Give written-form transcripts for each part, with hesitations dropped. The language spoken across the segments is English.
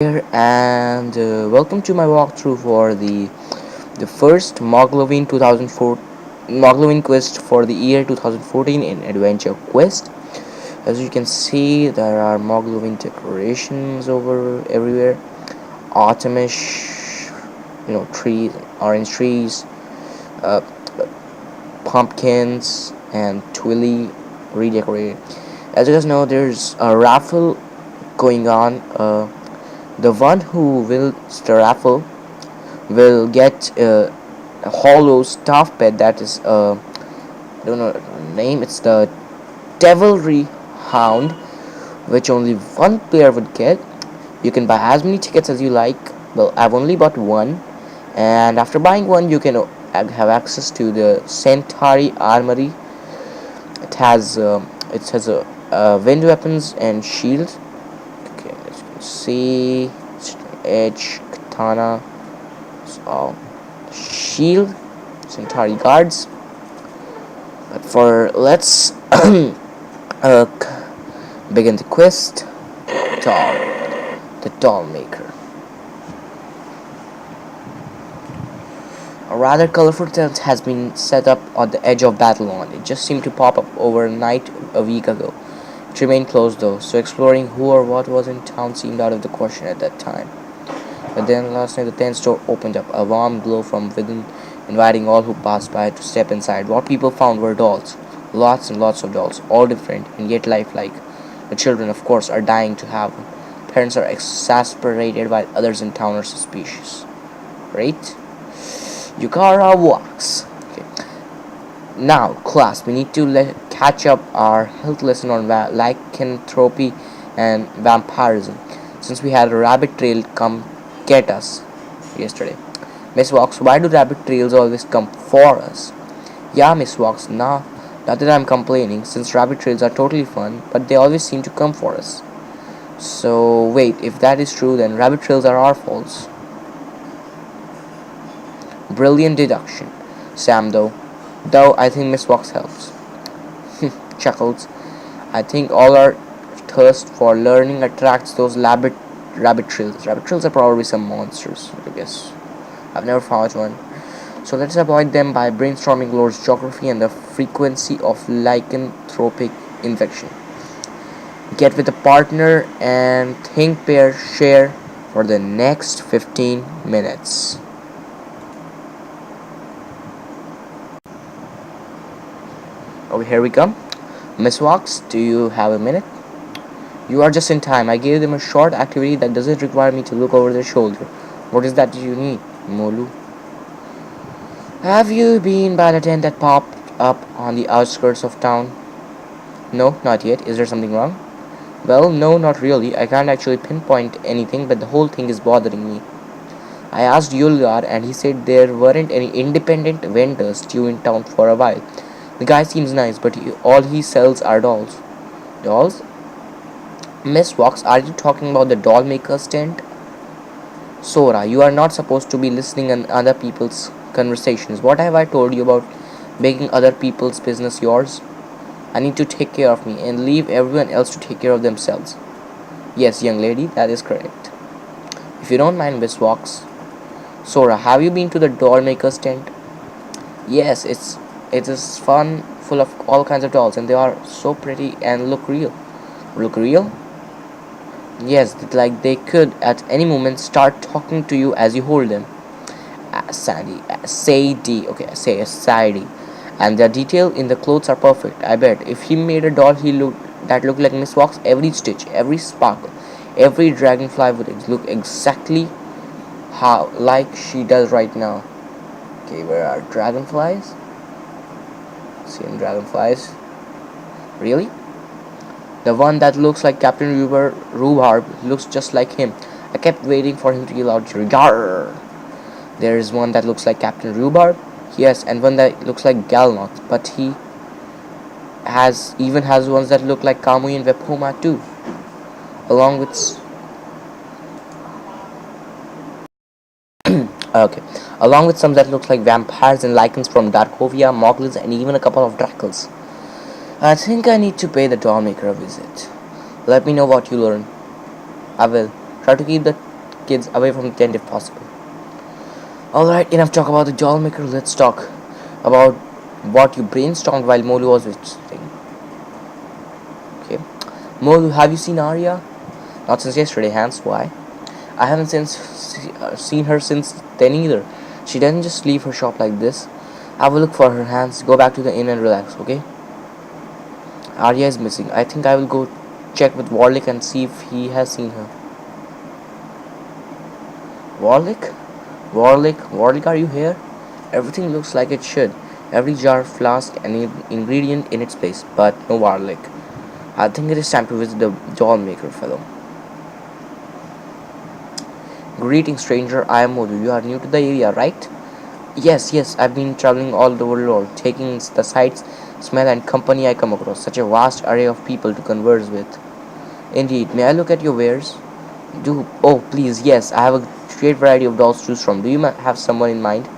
Here and welcome to my walkthrough for the first Mogloween 2004 Mogloween quest for the year 2014 in Adventure Quest. As you can see, there are Mogloween decorations over everywhere, autumnish, trees, orange trees, uh, pumpkins, and twilly redecorated. As you guys know, there's a raffle going on. The one who wins the raffle will get a hollow staff pet that is I don't know the name. It's the Devilry Hound, which only one player would get. You can buy as many tickets as you like. Well, I've only bought one, and after buying one, you can have access to the Centauri Armory. It has a wind weapons and shield. Okay, let's see. Edge, katana, so shield, Centauri guards. But for let's uh, begin the quest. Doll, the Dollmaker. A rather colorful tent has been set up on the edge of Babylon. It just seemed to pop up overnight a week ago. It remained closed though, so exploring who or what was in town seemed out of the question at that time. But then last night the tent door opened up, a warm glow from within, inviting all who passed by to step inside. What people found were dolls. Lots and lots of dolls, all different and yet lifelike. The children, of course, are dying to have one. Parents are exasperated while others in town are suspicious. Right? Yukara walks. Okay. Now, class, we need to catch up our health lesson on lycanthropy and vampirism, since we had a rabbit trail come get us yesterday. Miss Walks, why do rabbit trails always come for us? Yeah, Miss Walks, not that I'm complaining, since rabbit trails are totally fun, but they always seem to come for us. So, wait, if that is true, then rabbit trails are our faults. Brilliant deduction, Sam, though I think Miss Walks helps. Chuckles. I think all our thirst for learning attracts those rabbit trails. Rabbit trails are probably some monsters, I guess. I've never found one. So let's avoid them by brainstorming Lord's geography and the frequency of lycanthropic infection. Get with a partner and think, pair, share for the next 15 minutes. Oh, here we come. Miss Walks, do you have a minute? You are just in time. I gave them a short activity that doesn't require me to look over their shoulder. What is that you need, Molu? Have you been by the tent that popped up on the outskirts of town? No, not yet. Is there something wrong? Well, no, not really. I can't actually pinpoint anything, but the whole thing is bothering me. I asked Yulgar and he said there weren't any independent vendors due in town for a while. The guy seems nice, but all he sells are dolls. Dolls? Miss Walks, are you talking about the Dollmaker's tent? Sora, you are not supposed to be listening on other people's conversations. What have I told you about making other people's business yours? I need to take care of me and leave everyone else to take care of themselves. Yes, young lady, that is correct. If you don't mind, Miss Walks. Sora, have you been to the Dollmaker's tent? Yes, it is fun, full of all kinds of dolls, and they are so pretty and look real. Look real? Yes, like they could at any moment start talking to you as you hold them. Sadie. And the detail in the clothes are perfect. I bet if he made a doll that looked like Miss Walks, every stitch, every sparkle, every dragonfly would look exactly how like she does right now. Okay, where are dragonflies? Seeing dragonflies. Really? The one that looks like Captain Rhubarb looks just like him. I kept waiting for him to yell out, "Yarr!" There is one that looks like Captain Rhubarb, yes, and one that looks like Galnoth, but he has ones that look like Kamui and Vepoma too, along with okay, along with some that look like vampires and lichens from Darkovia, Moglins, and even a couple of Dracles. I think I need to pay the Dollmaker a visit. Let me know what you learn. I will. Try to keep the kids away from the tent if possible. Alright, enough talk about the doll maker. Let's talk about what you brainstormed while Molu was visiting. Okay. Molu, have you seen Arya? Not since yesterday, Hans. Why? I haven't seen her since then either. She doesn't just leave her shop like this. Have a look for her, Hans. Go back to the inn and relax, okay? Arya is missing. I think I will go check with Warlick and see if he has seen her. Warlick? Warlick, are you here? Everything looks like it should. Every jar, flask, and ingredient in its place, but no Warlick. I think it is time to visit the doll maker fellow. Greetings, stranger. I am Modu. You are new to the area, right? Yes, I've been traveling all over the world, taking the sights, smell, and company I come across. Such a vast array of people to converse with. Indeed, may I look at your wares? Do. Oh, please, yes, I have a great variety of dolls to choose from. Do you have someone in mind?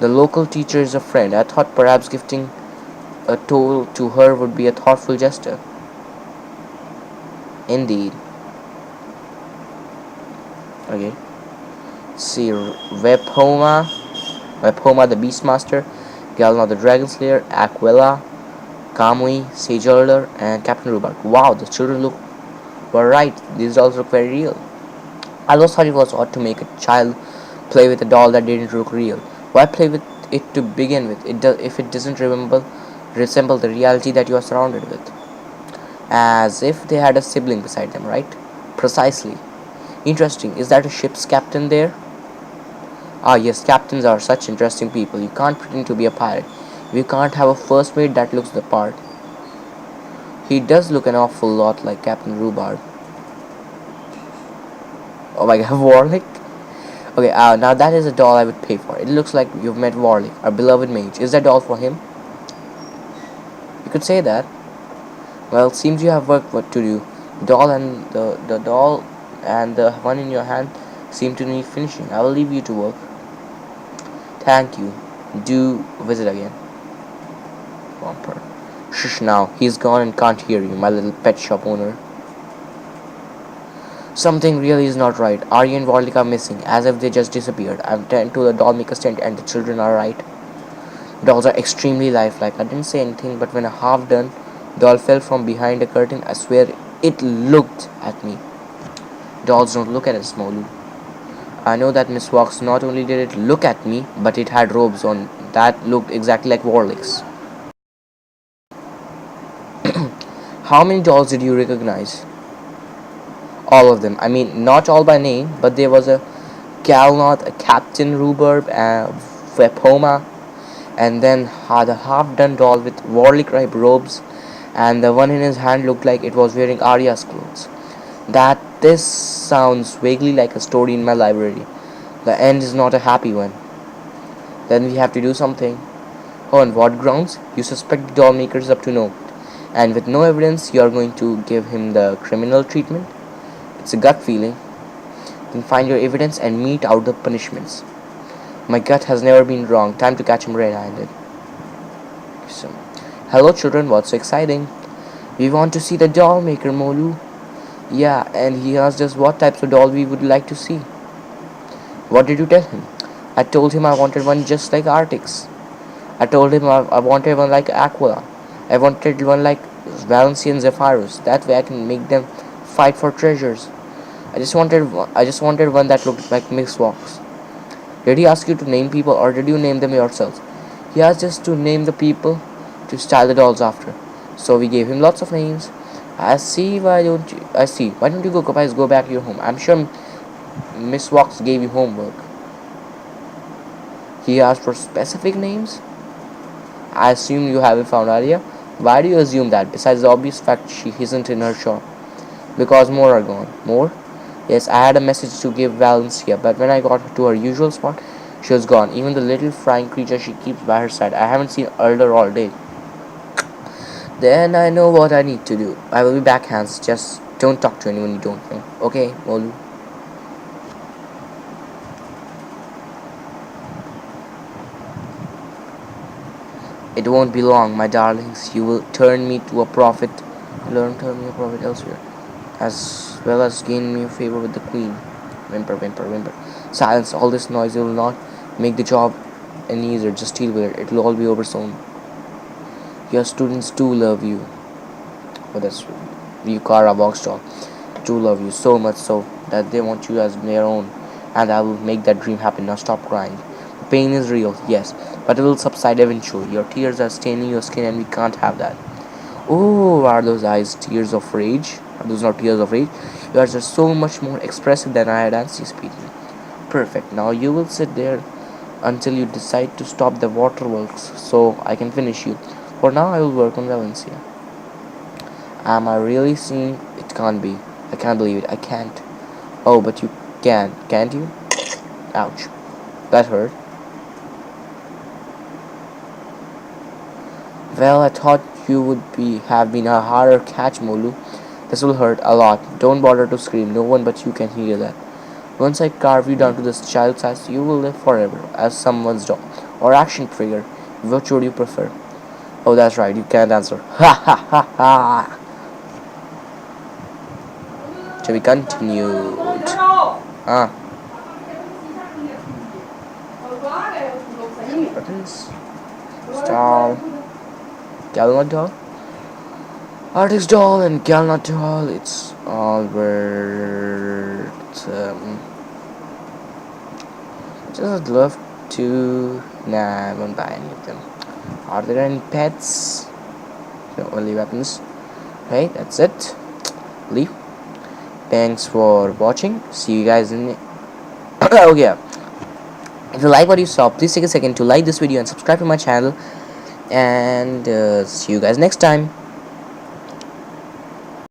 The local teacher is a friend. I thought perhaps gifting a toll to her would be a thoughtful gesture. Indeed. Okay. See, Webhoma the Beastmaster, Galna the Dragon Slayer, Aquila, Kamui, Sage Elder, and Captain Rhubarb. Wow, the children were right. These dolls look very real. I always thought it was odd to make a child play with a doll that didn't look real. Why play with it to begin with? If it doesn't resemble the reality that you are surrounded with. As if they had a sibling beside them, right? Precisely. Interesting. Is that a ship's captain there? Ah, yes, captains are such interesting people. You can't pretend to be a pirate. You can't have a first mate that looks the part. He does look an awful lot like Captain Rhubarb. Oh my god, Warlick? Okay, now that is a doll I would pay for. It looks like you've met Warlick, our beloved mage. Is that doll for him? You could say that. Well, seems you have work what to do. The doll and the one in your hand seem to need finishing. I will leave you to work. Thank you. Do visit again. Whomper. Shush now. He's gone and can't hear you, my little pet shop owner. Something really is not right. Arya and Warlick are missing, as if they just disappeared. I've turned to the dollmaker's tent and the children are right. Dolls are extremely lifelike. I didn't say anything, but when a half-done doll fell from behind a curtain, I swear it looked at me. Dolls don't look at us, Molu. I know that Miss Fox not only did it look at me, but it had robes on that looked exactly like Warlick's. How many dolls did you recognize? All of them. I mean, not all by name, but there was a Galnot, a Captain Rhubarb, a Webhoma, and then had a half-done doll with Warlick-type robes, and the one in his hand looked like it was wearing Arya's clothes. This sounds vaguely like a story in my library. The end is not a happy one. Then we have to do something. Oh, on what grounds? You suspect the dollmaker is up to no. And with no evidence, you are going to give him the criminal treatment? It's a gut feeling. Then find your evidence and mete out the punishments. My gut has never been wrong. Time to catch him red-handed. So, hello children, what's so exciting? We want to see the dollmaker, Molu. Yeah, and he asked us what types of doll we would like to see. What did you tell him? I told him I wanted one just like Arctic's. I told him I wanted one like Aquila. I wanted one like Valencia and Zephyrus. That way I can make them fight for treasures. I just wanted one that looked like Miss Fox. Did he ask you to name people or did you name them yourselves? He asked us to name the people to style the dolls after. So we gave him lots of names. I see. Why don't you go back to your home? I'm sure Miss Fox gave you homework. He asked for specific names. I assume you haven't found Arya. Why do you assume that? Besides the obvious fact she isn't in her shop. Because more are gone. More? Yes, I had a message to give Valencia, but when I got to her usual spot, she was gone. Even the little flying creature she keeps by her side. I haven't seen Elder all day. Then I know what I need to do. I will be back, Hans. Just don't talk to anyone you don't know. Okay, Molu? It won't be long, my darlings. You will turn me to a prophet. Turn me a prophet elsewhere, as well as gain me a favor with the queen. Whimper, whimper, whimper. Silence. All this noise will not make the job any easier. Just deal with it. It will all be over soon. Your students do love you. Oh, that's you, Kara Boxdog. Do love you so much so that they want you as their own, and I will make that dream happen. Now stop crying. The pain is real, yes, but it will subside eventually. Your tears are staining your skin, and we can't have that. Oh, are those eyes tears of rage? Are those not tears of rage? You are just so much more expressive than I had anticipated. Perfect. Now you will sit there until you decide to stop the waterworks so I can finish you. For now, I will work on Valencia. Am I really seeing? It can't be. I can't believe it. I can't. Oh, but you can, can't you? Ouch. That hurt. Well, I thought you would have been a harder catch, Molu. This will hurt a lot. Don't bother to scream. No one but you can hear that. Once I carve you down to this child size, you will live forever as someone's doll or action figure. Which would you prefer? Oh, that's right. You can't answer. Ha ha ha ha. To be continued. Ah, buttons. Stall. Galnut doll. Artist doll and Galnut doll. It's Albert. Just love to. Nah, I won't buy any of them. Are there any pets? No, only weapons. Okay, that's it. Leave. Thanks for watching. See you guys in. Oh yeah. If you like what you saw, please take a second to like this video and subscribe to my channel. And see you guys next time.